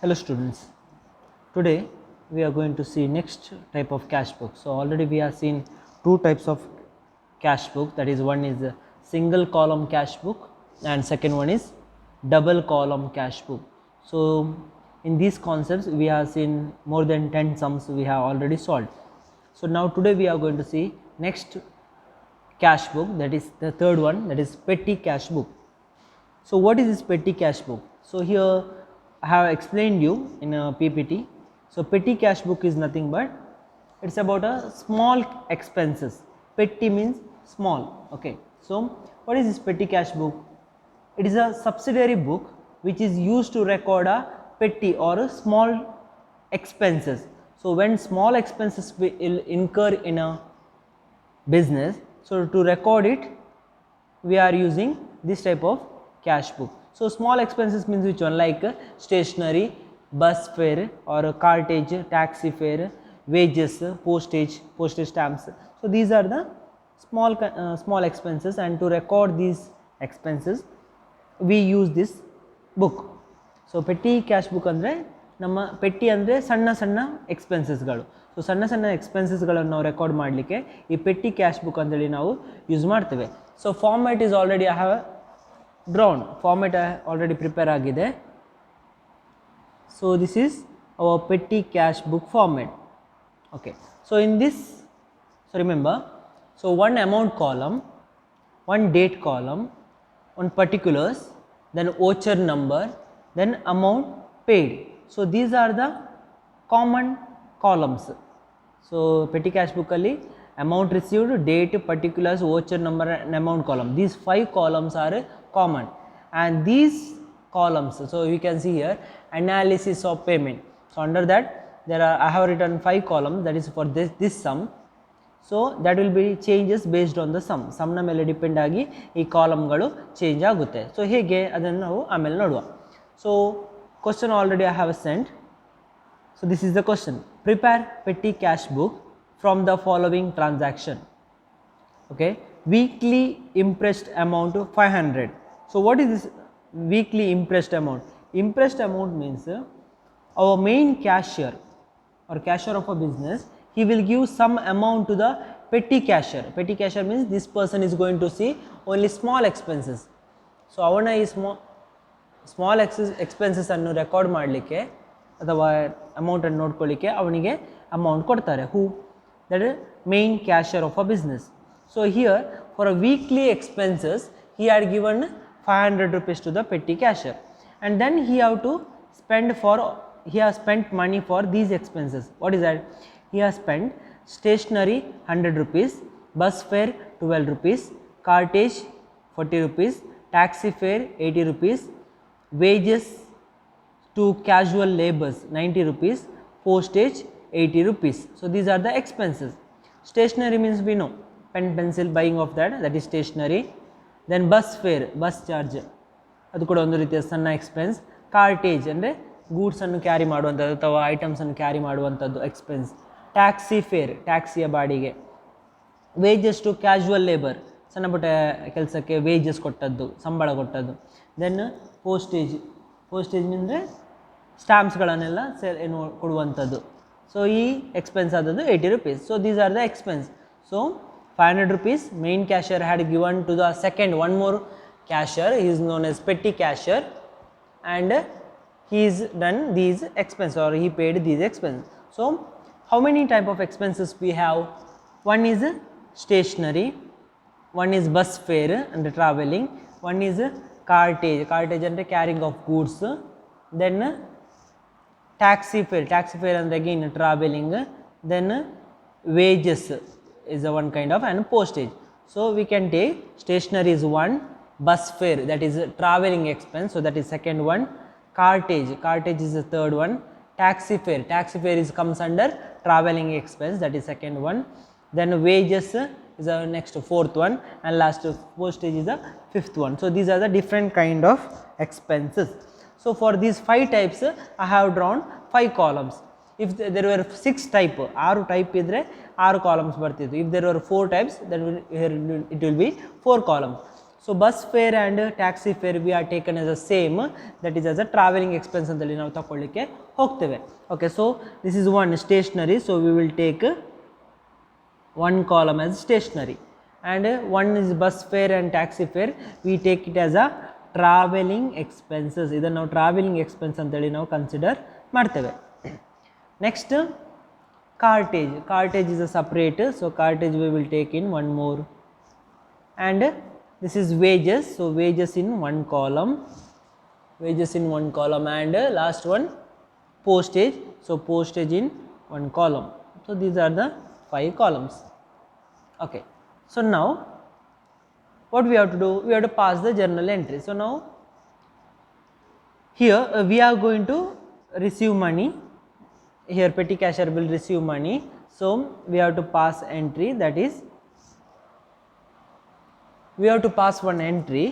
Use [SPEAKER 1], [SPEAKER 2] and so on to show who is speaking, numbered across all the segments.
[SPEAKER 1] Hello students, today we are going to see next type of cash book. So already we have seen two types of cash book, that is one is a single column cash book and second one is double column cash book. So in these concepts we have seen more than 10 sums we have already solved. So now today we are going to see next cash book, that is the third one, that is petty cash book. So what is this petty cash book? So here I have explained you in a PPT. So petty cash book is nothing but it's about a small expenses. Petty means small. Okay. So what is this petty cash book? It is a subsidiary book which is used to record a petty or a small expenses. So when small expenses will incur in a business, so to record it we are using this type of cash book. So small expenses means which one, like stationery, bus fare or cartage, taxi fare, wages, postage stamps. So these are the small expenses, and to record these expenses we use this book. So petty cash book andre ನಮ್ಮ ಪೆಟ್ಟಿ ಅಂದರೆ ಸಣ್ಣ ಸಣ್ಣ ಎಕ್ಸ್ಪೆನ್ಸಸ್ಗಳು. So ಸಣ್ಣ ಸಣ್ಣ ಎಕ್ಸ್ಪೆನ್ಸಸ್ಗಳನ್ನು ನಾವು record ಮಾಡಲಿಕ್ಕೆ ಈ ಪೆಟ್ಟಿ cash book ಅಂತೇಳಿ ನಾವು ಯೂಸ್ ಮಾಡ್ತೇವೆ. So format is already I have drawn, format already prepare ಆಗಿದೆ. So this is our petty cash book format. Okay, so in this, so remember, so one amount column, one date column, one particulars, then voucher number, then amount paid. So these are the common columns. So petty cash book alli amount received, date, particulars, voucher number and amount column, these 5 columns are common. And these columns, so you can see here analysis of payment. So under that there are, I have written 5 columns, that is for this sum. So that will be changes based on the sum. Sum na ಮೇಲೆ depend ಆಗಿ ಈ ಕಾಲಮ್ಗಳು change ಆಗುತ್ತೆ. So ಹೇಗೆ ಅದನ್ನು ನಾವು ಆಮೇಲೆ ನೋಡುವ. So question already I have sent. So this is the question: prepare petty cash book from the following transaction. Okay, weekly impressed amount 500. So what is this weekly impressed amount? Impressed amount means our main cashier or cashier of a business, he will give some amount to the petty cashier. Petty cashier means this person is going to see only small expenses. So avana is small expenses ಅನ್ನು record ಮಾಡಲಿಕ್ಕೆ ಅಥವಾ ಅಮೌಂಟನ್ನು ನೋಡ್ಕೊಳ್ಳಿಕ್ಕೆ ಅವನಿಗೆ amount ಕೊಡ್ತಾರೆ. Who? That is main cashier of a business. So here for a weekly expenses he had given 500 rupees to the petty cashier, and then he has spent money for these expenses. What is that? He has spent stationery 100 rupees, bus fare 12 rupees, cartage 40 rupees, taxi fare 80 rupees, wages to casual laborers 90 rupees, postage 80 rupees. So these are the expenses. Stationery means we know pen, pencil, buying of that is stationery. Then bus fare, bus charge, ಅದು ಕೂಡ ಒಂದು ರೀತಿಯ ಸಣ್ಣ expense. ಕಾರ್ಟೇಜ್ ಅಂದರೆ ಗೂಡ್ಸನ್ನು carry ಮಾಡುವಂಥದ್ದು ಅಥವಾ ಐಟಮ್ಸನ್ನು carry ಮಾಡುವಂಥದ್ದು ಎಕ್ಸ್ಪೆನ್ಸ್. ಟ್ಯಾಕ್ಸಿ ಫೇರ್, ಟ್ಯಾಕ್ಸಿಯ ಬಾಡಿಗೆ. ವೇಜಸ್ ಟು ಕ್ಯಾಶುವಲ್ ಲೇಬರ್, ಸಣ್ಣ ಪುಟ್ಟ ಕೆಲಸಕ್ಕೆ ವೇಜಸ್ ಕೊಟ್ಟದ್ದು, ಸಂಬಳ ಕೊಟ್ಟದ್ದು. ದೆನ್ ಪೋಸ್ಟೇಜ್ ಅಂದರೆ ಸ್ಟ್ಯಾಂಪ್ಸ್ಗಳನ್ನೆಲ್ಲ ಏನು ಕೊಡುವಂಥದ್ದು. ಸೊ ಈ ಎಕ್ಸ್ಪೆನ್ಸ್ ಆದದ್ದು 80 rupees. So these are the expense. So 500 rupees main cashier had given to the second one more cashier, he is known as petty cashier, and he is done these expenses or he paid these expenses. So how many type of expenses we have? One is stationery, one is bus fare and traveling, one is cartage and carrying of goods, then taxi fare and again traveling, then wages is a one kind of, and postage. So we can take stationery is one, bus fare that is traveling expense, so that is second one, cartage is the third one, taxi fare is comes under traveling expense, that is second one, then wages is the next fourth one, and last postage is the fifth one. So these are the different kind of expenses. So for these 5 types I have drawn 5 columns. If there were 6 type, 6 type idre 6 columns bartiddu. If there were 4 types, then here it will be 4 columns. So bus fare and taxi fare we are taken as a same, that is as a traveling expense ಅಂತೇಳಿ ನಾವು ತಕೊಳ್ಳಿಕ್ಕೆ ಹೋಗ್ತೇವೆ. Okay, so this is one stationary, so we will take one column as stationary, and one is bus fare and taxi fare, we take it as a traveling expenses. ಇದನ್ನು ನಾವು traveling expense ಅಂತೇಳಿ ನಾವು consider ಮಾಡ್ತೇವೆ. Next cartage. Cartage is a separate, so cartage we will take in one more, and this is wages, so wages in one column, wages in one column, and last one postage, so postage in one column. So these are the 5 columns. Okay, so now what we have to do, we have to pass the journal entry. So now here we are going to receive money, here petty cashier will receive money, so we have to pass entry, that is we have to pass one entry,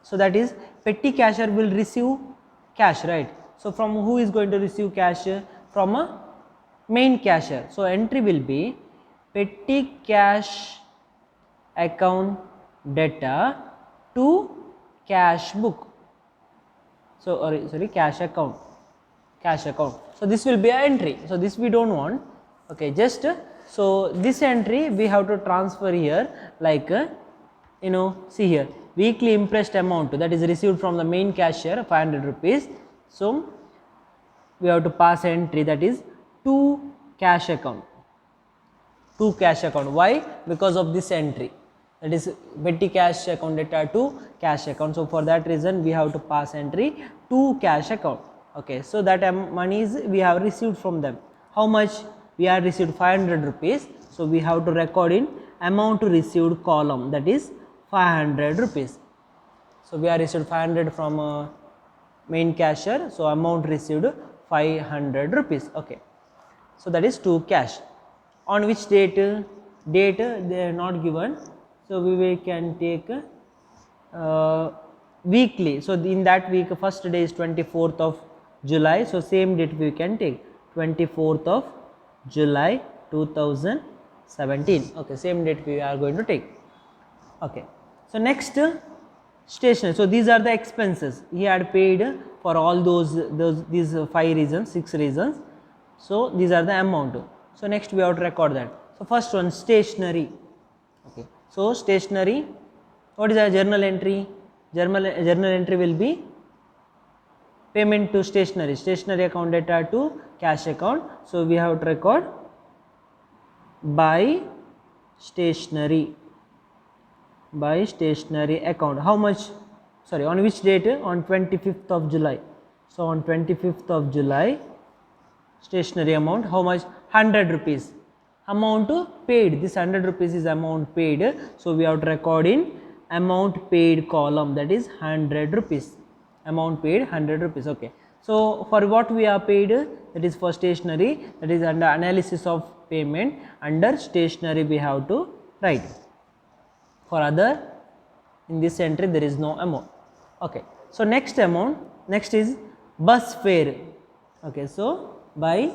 [SPEAKER 1] so that is petty cashier will receive cash, right? So from who is going to receive cash? From a main cashier. So entry will be petty cash account data to cash book, so sorry cash account, cash account. So this will be an entry, so this we don't want. Okay, just so this entry we have to transfer here, like see here, weekly impressed amount that is received from the main cashier 500 rupees. So we have to pass entry, that is to cash account, to cash account. Why? Because of this entry, that is petty cash account data to cash account. So for that reason we have to pass entry to cash account. Okay, so that money is we have received from them. How much? We are received 500 rupees, so we have to record in amount received column, that is 500 rupees. So we are received 500 from main cashier, so amount received 500 rupees. Okay, so that is to cash. On which date? Date they are not given, so we can take weekly. So in that week first day is 24th of July, so same date we can take 24th of July 2017. Okay, same date we are going to take. Okay, so next stationery. So these are the expenses he had paid for all these 5 reasons, 6 reasons. So these are the amount. So next we have to record that. So first one, stationery. Okay, so stationery, what is our journal entry? Journal entry will be payment to stationery, stationery account data to cash account. So we have to record by stationery, by stationery account. How much? Sorry, on which date? On 25th of July. So on 25th of July, stationery amount, how much? 100 rupees. Amount paid, this 100 rupees is amount paid, so we have to record in amount paid column, that is 100 rupees. Amount paid 100 rupees. Okay, so for what we are paid, that is for stationery, that is under analysis of payment, under stationery we have to write. For other, in this entry there is no amount. Okay, so next amount, next is bus fare. Okay, so by,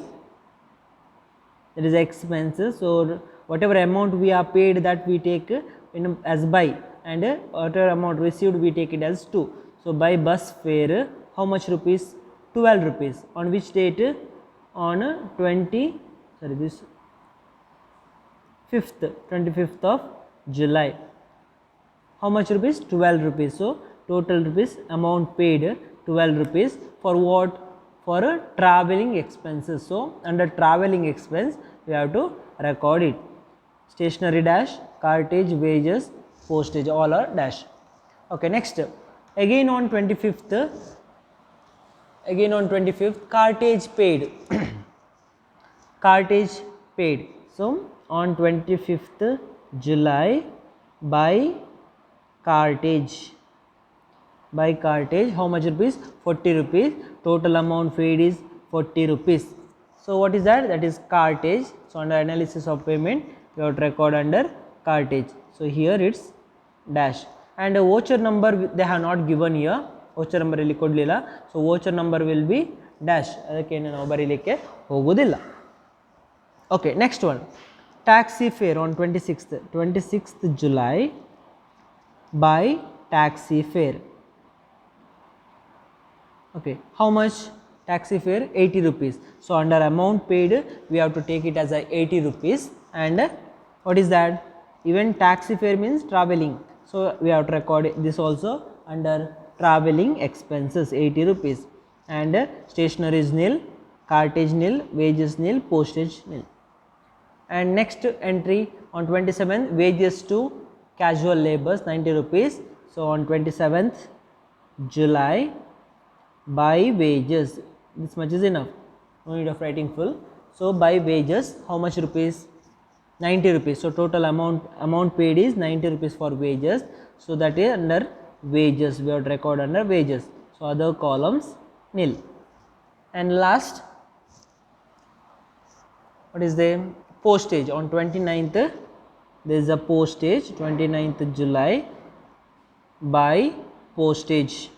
[SPEAKER 1] that is expenses, so whatever amount we are paid that we take as by, and whatever amount received we take it as to. So by bus fare, how much rupees? 12 rupees. On which date? On 25th of July. How much rupees? 12 rupees. So total rupees amount paid 12 rupees. For what? For traveling expenses. So under traveling expense we have to record it. Stationery dash, cartage, wages, postage, all are dash. Okay, next again on 25th, cartage paid. Cartage paid. So on 25th July, by cartage, how much rupees? 40 rupees. Total amount paid is 40 rupees. So what is that? That is cartage. So under analysis of payment you have to record under cartage. So here it's dash, and a voucher number they have not given here. Voucher number ಇಲ್ಲಿ ಕೊಡಲಿಲ್ಲ, so voucher number will be dash, ಅದಕ್ಕೆ ನಾವು ಬರೀಲಿಕ್ಕೆ ಹೋಗುವುದಿಲ್ಲ. Okay, next one, taxi fare on 26th July, by taxi fare. Okay, how much taxi fare? 80 rupees. So under amount paid we have to take it as a 80 rupees, and what is that? Even taxi fare means traveling, so we have to record this also under traveling expenses, 80 rupees, and stationery is nil, cartage nil, wages nil, postage nil. And next entry on 27th, wages to casual laborers, 90 rupees. So on 27th July, by wages, this much is enough, no need of writing full. So by wages, how much rupees? 90 rupees. So total amount paid is 90 rupees for wages, so that is under wages, we have to record under wages. So other columns nil. And last, what is the postage? On 29th there is a postage, 29th July, by postage.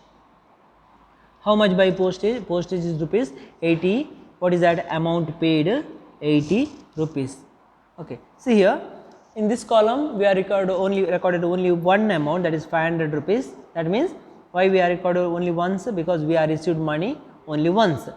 [SPEAKER 1] How much by postage? Postage is rupees 80. What is that? Amount paid 80 rupees. Okay, see here in this column we are recorded only one amount, that is 500 rupees. That means why we are recorded only once? Because we are received money only once.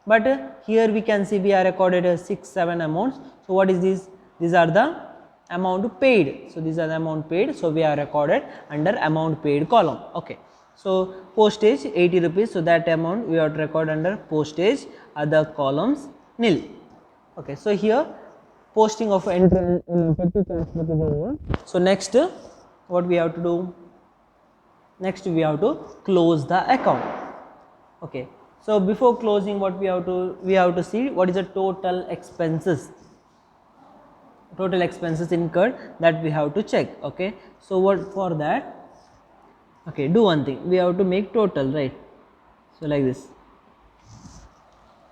[SPEAKER 1] But here we can see we are recorded 6-7 amounts. So what is this? These are the amount paid. So these are the amount paid. So we are recorded under amount paid column. Okay. So postage 80 rupees. So that amount we have to record under postage. Other columns nil. Okay. So here posting of entry in petty cash book is over. So next what we have to do? Next we have to close the account. Okay. So before closing, what we have to see what is the total expenses. Total expenses incurred, that we have to check. Okay. So what for that? Okay, do one thing, we have to make total, right? So like this,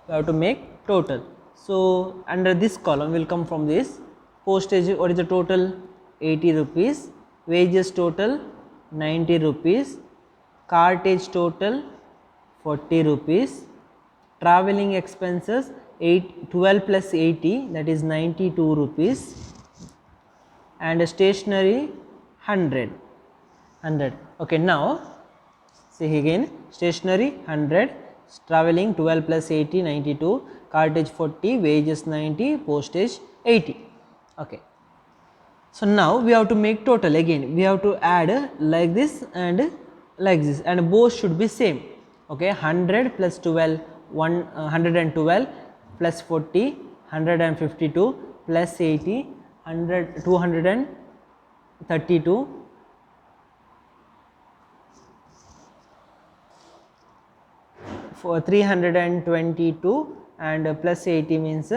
[SPEAKER 1] we have to make total. So under this column will come from this postage. What is the total? 80 rupees. Wages total 90 rupees. Cartage total 40 rupees. Traveling expenses 12 plus 80, that is 92 rupees. And stationery 100. Okay, now see again, stationery 100, traveling 12 plus 80, 92, cartage 40, wages 90, postage 80. Okay. So now we have to make total. Again we have to add like this and like this, and both should be same. Okay, 100 plus 12, 112 plus 40, 152 plus 80, 232, for 322, and plus 80 means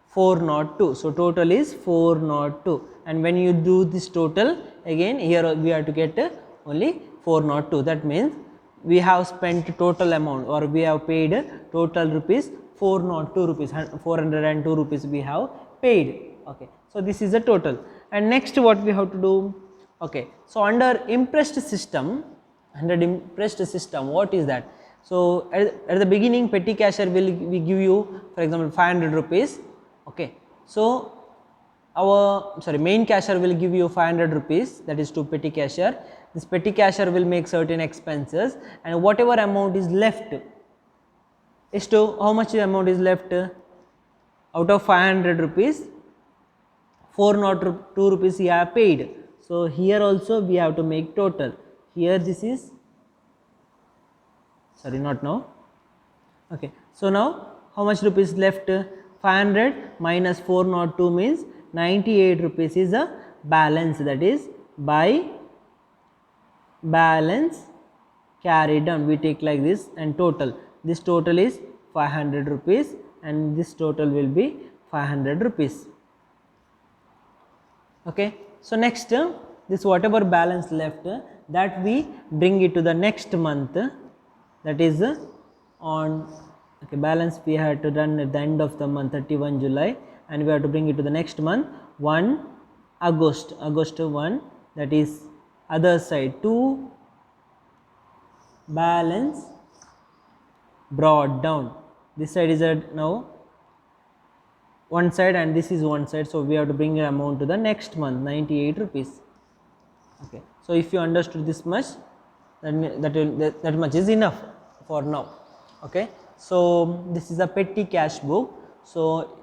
[SPEAKER 1] 402. So total is 402, and when you do this total again, here we have to get only 402. That means we have spent total amount, or we have paid total rupees 402 rupees, 402 rupees we have paid. Okay, so this is the total. And next what we have to do? Okay, so under impressed system, what is that? So at the beginning petty cashier will give you, for example, 500 rupees. Okay, so our main cashier will give you 500 rupees, that is to petty cashier. This petty cashier will make certain expenses, and whatever amount is left is to, how much amount is left? Out of 500 rupees, 402 rupees he have paid. So here also we have to make total. Here this is, not now. Okay, so now how much rupees left? 500 minus 402 means 98 rupees is a balance, that is by balance carried on, we take like this. And total, this total is 500 rupees, and this total will be 500 rupees. Okay, so next this whatever balance left, that we bring it to the next month, that is on, okay, balance we had to done at the end of the month, 31 July, and we have to bring it to the next month, 1 August, August 1, that is other side, 2 balance brought down. This side is now one side, and this is one side, so we have to bring the amount to the next month, 98 rupees. Okay, so if you understood this much, then that much is enough for now. Okay, so this is a petty cash book. So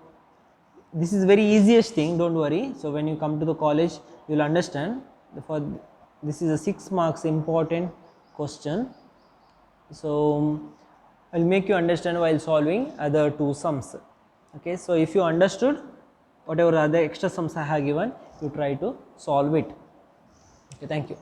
[SPEAKER 1] this is very easiest thing, don't worry. So when you come to the college, you will understand. For this is a 6 marks important question. So I will make you understand while solving other two sums. Okay, so if you understood whatever other extra sums I have given, you try to solve it. Okay, thank you.